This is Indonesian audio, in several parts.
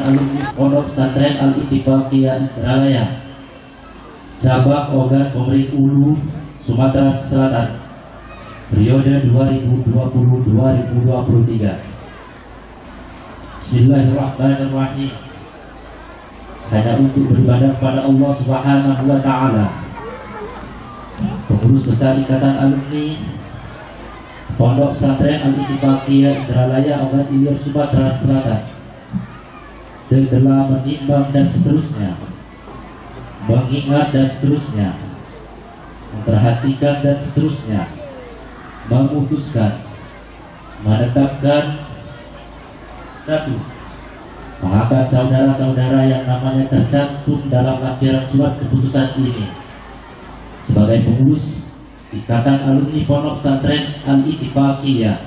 alumni Pondok Pesantren Al-Ittifaqiyah Indralaya, cabang Ogan Komering Ulu, Sumatera Selatan, periode 2020-2023. Bismillahirrahmanirrahim. Hanya untuk beribadah kepada Allah Subhanahu wa Ta'ala, pengurus besar Ikatan Alumni Pondok Pesantren Al-Ittifaqiyah Indralaya Ogan Ilir Sumatera Selatan, segera menimbang dan seterusnya, mengingat dan seterusnya, memperhatikan dan seterusnya, memutuskan, menetapkan. 1. Mengangkat saudara-saudara yang namanya tercantum dalam lampiran surat keputusan ini sebagai pengurus Ikatan Alumni Pondok Pesantren Al-Ittifaqiyah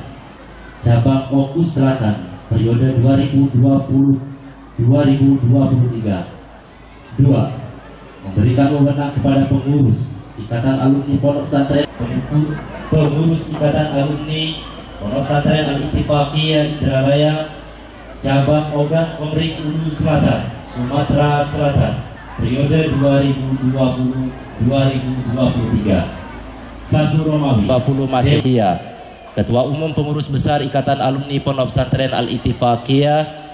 cabang Fokus Selatan periode 2020-2023. 2. Memberikan wewenang kepada pengurus Ikatan Alumni Pondok Pesantren pengurus Ikatan Alumni Pondok Pesantren Al-Ittifaqiyah Indralaya cabang Ogan Komering Ulu Selatan, Sumatera Selatan, periode 2020-2023. 1 Romawi 20 Masihiyah. Ketua Umum Pengurus Besar Ikatan Alumni Pondok Pesantren Al-Ittifaqiyah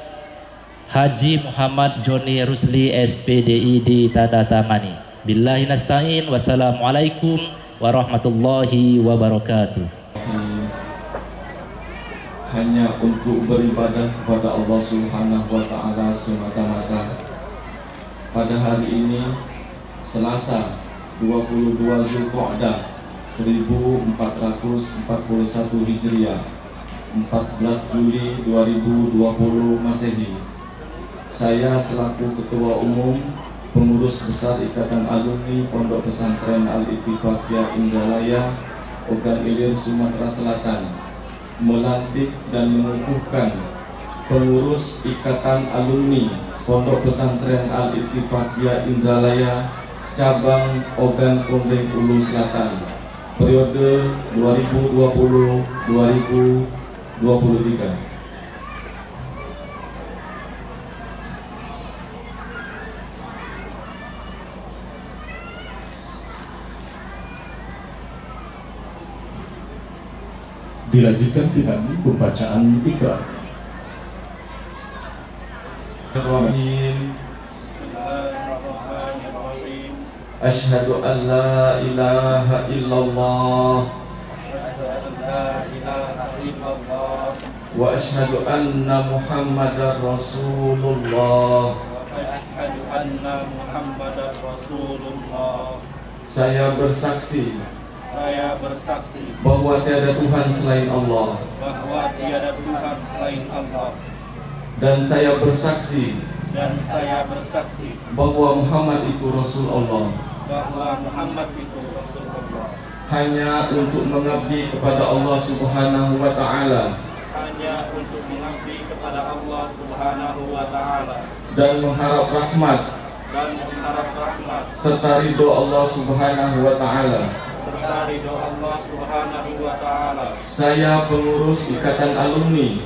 Haji Muhammad Joni Rusli SPDID tanda tangani. Billahi nasta'in. Wassalamualaikum warahmatullahi wabarakatuh. Hanya untuk beribadah kepada Allah Subhanahu wa Ta'ala semata-mata. Pada hari ini Selasa 22 Zulqa'dah 1441 Hijriah, 14 Juli 2020 Masehi, saya selaku Ketua Umum Pengurus Besar Ikatan Alumni Pondok Pesantren Al-Ittifaqiyah Indralaya Ogan Ilir Sumatera Selatan melantik dan mengukuhkan pengurus Ikatan Alumni Pondok Pesantren Al-Ittifaqiyah Indralaya cabang Ogan Komering Ulu Selatan periode 2020-2023. Dilanjutkan dengan pembacaan Iqra. Asyhadu an la ilaha illallah wa asyhadu anna Muhammadar Rasulullah. Saya bersaksi bahwa tiada Tuhan selain Allah. Dan saya bersaksi bahwa Muhammad itu Rasul Allah. Hanya untuk mengabdi kepada Allah Subhanahu wa Ta'ala. Dan mengharap rahmat serta ridho Allah Subhanahu wa Ta'ala. Saya pengurus Ikatan Alumni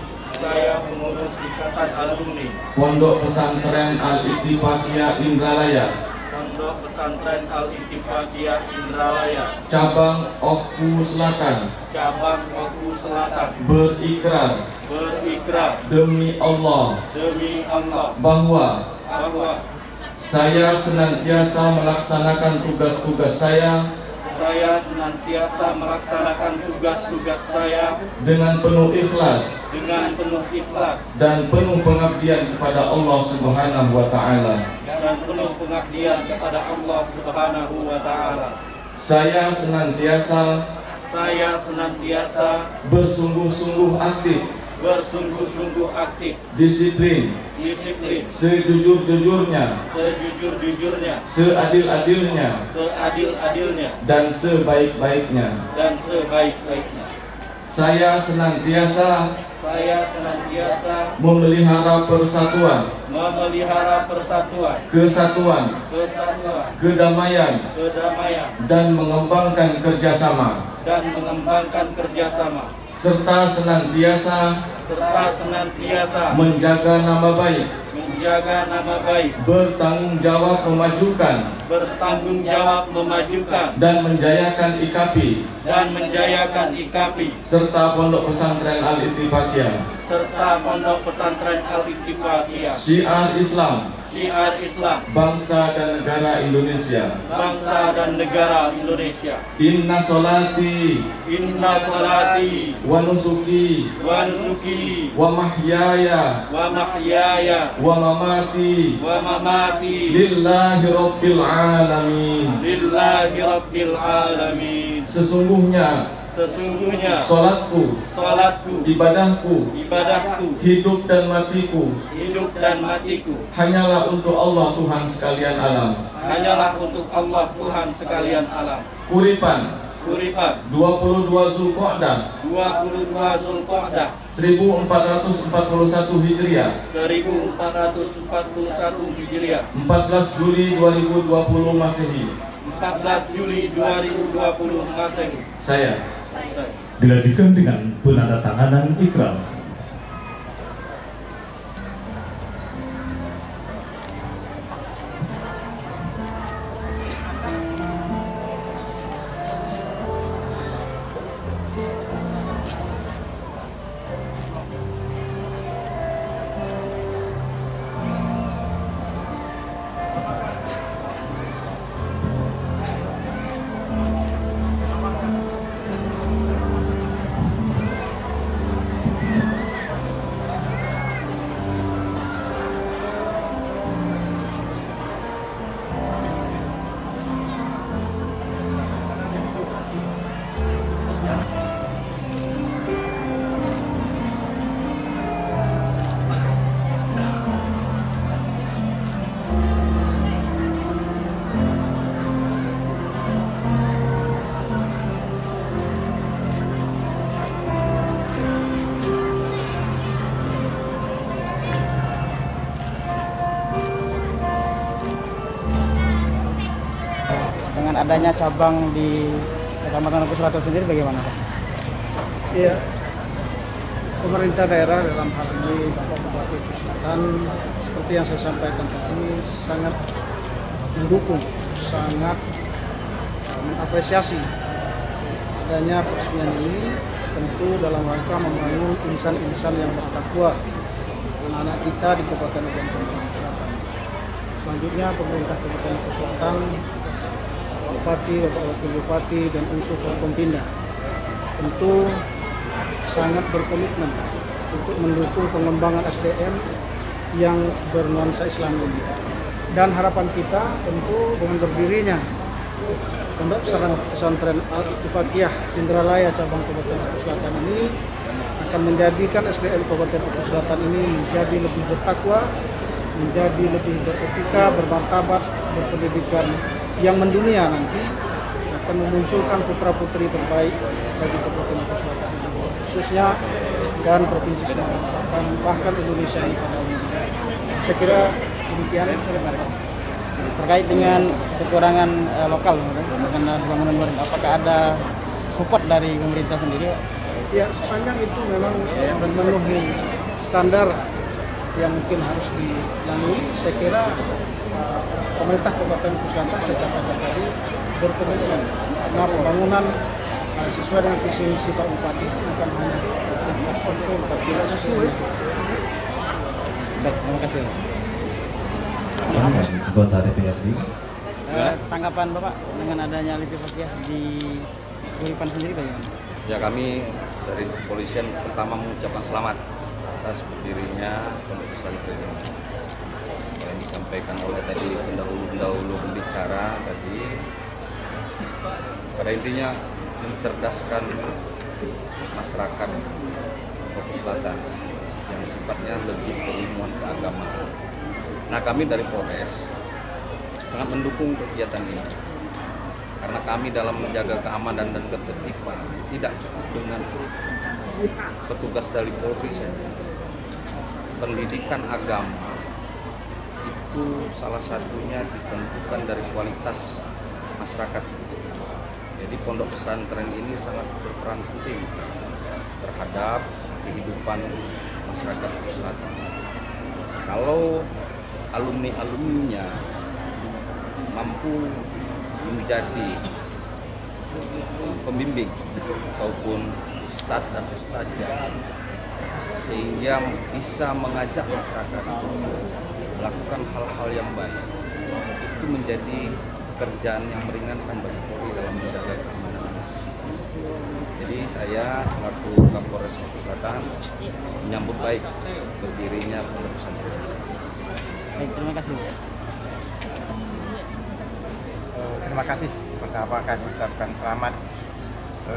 Pondok Pesantren Al-Ittifaqiyah Indralaya cabang Oku Selatan berikrar demi Allah bahwa saya senantiasa melaksanakan tugas-tugas saya dengan penuh ikhlas dan penuh pengabdian kepada Allah Subhanahu wa Ta'ala. Saya senantiasa bersungguh-sungguh aktif, disiplin, sejujur-jujurnya, seadil-adilnya, dan sebaik-baiknya. Saya senantiasa memelihara persatuan, kesatuan, kedamaian, dan mengembangkan kerjasama, serta senantiasa menjaga nama baik menjaga nama baik, bertanggung jawab memajukan dan menjayakan IKAPI serta Pondok Pesantren Al-Ittifaqiyah. Syiar Islam, bangsa dan negara Indonesia. Inna solati wa nusuki wa mahyaya wa mamati lillahi rabbil alamin. Sesungguhnya Salatku, ibadahku, hidup dan matiku hanyalah untuk Allah Tuhan sekalian alam. Kuripan 22 Zulqa'dah 1441 Hijriah 14 Juli 2020 Masehi. Saya Dilanjutkan dengan penandatanganan ikrar. Adanya cabang di Kecamatan Oku Selatan sendiri bagaimana Pak? Iya, pemerintah daerah dalam hal ini Bapak Bupati Oku Selatan seperti yang saya sampaikan tadi sangat mendukung, sangat mengapresiasi adanya peresmian ini, tentu dalam rangka membangun insan-insan yang bertakwa anak-anak kita di Kabupaten Oku Selatan. Selanjutnya pemerintah Kabupaten Oku Selatan, Bupati, Bapak Wakil Bupati, dan unsur Forkompinda tentu sangat berkomitmen untuk mendukung pengembangan SDM yang bernuansa Islam ini. Dan harapan kita tentu dengan berdirinya Pondok Pesantren Al-Ittifaqiyah Indralaya cabang Kabupaten Oku Selatan ini akan menjadikan SDM Kabupaten Oku Selatan ini menjadi lebih bertakwa, menjadi lebih beretika, bermartabat, berpendidikan yang mendunia, nanti akan memunculkan putra-putri terbaik bagi Kabupaten Oku Selatan khususnya dan Provinsi Sumatera Selatan, bahkan Indonesia ini pada umumnya. Saya kira demikian. Terkait dengan kekurangan lokal karena bangunan baru, apakah ada support dari pemerintah sendiri? Ya, sepanjang itu memang memenuhi standar yang mungkin harus dilalui, saya kira pemerintah Kabupaten Oku Selatan, saya katakan tadi, berkomitmen karena pembangunan sesuai dengan visi misi Pak Bupati bukan hanya untuk sesuai. Baik, terima kasih. Anggota DPRD. Tanggapan Bapak dengan adanya Al-Ittifaqiyah di Kuripan sendiri bagaimana? Ya, kami dari kepolisian pertama mengucapkan selamat atas berdirinya Pondok Pesantren yang disampaikan oleh tadi pendahulu berbicara tadi. Pada intinya mencerdaskan masyarakat Oku Selatan yang sifatnya lebih keilmuan keagamaan. Nah, kami dari Polres sangat mendukung kegiatan ini karena kami dalam menjaga keamanan dan ketertiban tidak cukup dengan petugas dari Polri saja. Pendidikan agama itu salah satunya ditentukan dari kualitas masyarakat. Jadi pondok pesantren ini sangat berperan penting terhadap kehidupan masyarakat Oku Selatan. Kalau alumni-alumninya mampu menjadi pembimbing ataupun ustadz dan ustazah, sehingga bisa mengajak masyarakat melakukan hal-hal yang baik. Itu menjadi pekerjaan yang meringankan bagi Polri dalam menjaga keamanan. Jadi saya selaku Kapolres Maluku Selatan menyambut baik berdirinya pondok pesantren. Baik, terima kasih. Terima kasih. Pertama kami ucapkan selamat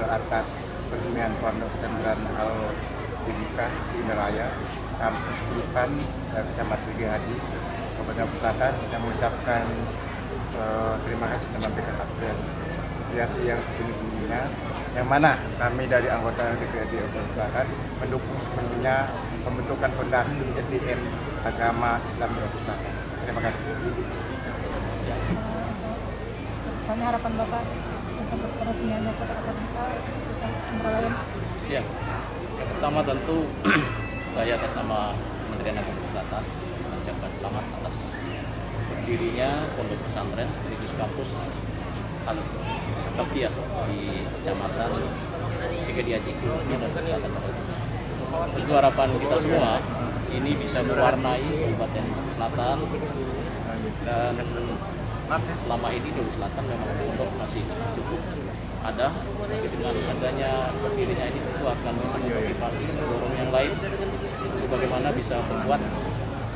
atas peresmian Pondok Pesantren Al-Tibika Indralaya, kampus Kurupan, Kecamatan Tiga Haji, Kabupaten Selatan, yang mengucapkan terima kasih dan memberikan apresiasi yang setinggi-tingginya, yang mana kami dari anggota DPRD Kabupaten Selatan mendukung sepenuhnya pembentukan fondasi SDM agama Islam di Kabupaten Selatan. Terima kasih. Kami harapan Bapak untuk peresmiannya Pondok Pesantren Indralaya. Siap. Yang pertama tentu saya atas nama Kementerian Agama Selatan mengucapkan selamat atas berdirinya Pondok Pesantren sekaligus kampus Al-Tibika di Kecamatan Tiga Haji khususnya Maluku Selatan. Tentu harapan kita semua ini bisa mewarnai Kabupaten Maluku Selatan, dan selama ini di Selatan memang pondok masih cukup ada, tapi dengan adanya berdirinya ini tentu akan bisa memotivasi mendorong yang lain untuk bagaimana bisa membuat,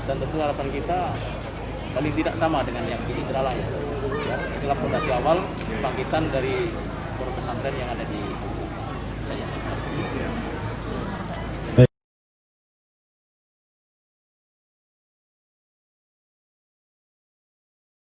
dan tentu harapan kita paling tidak sama dengan yang di Indralaya. Ya, itulah fondasi awal bangkitan dari pondok pesantren yang ada di Selatan.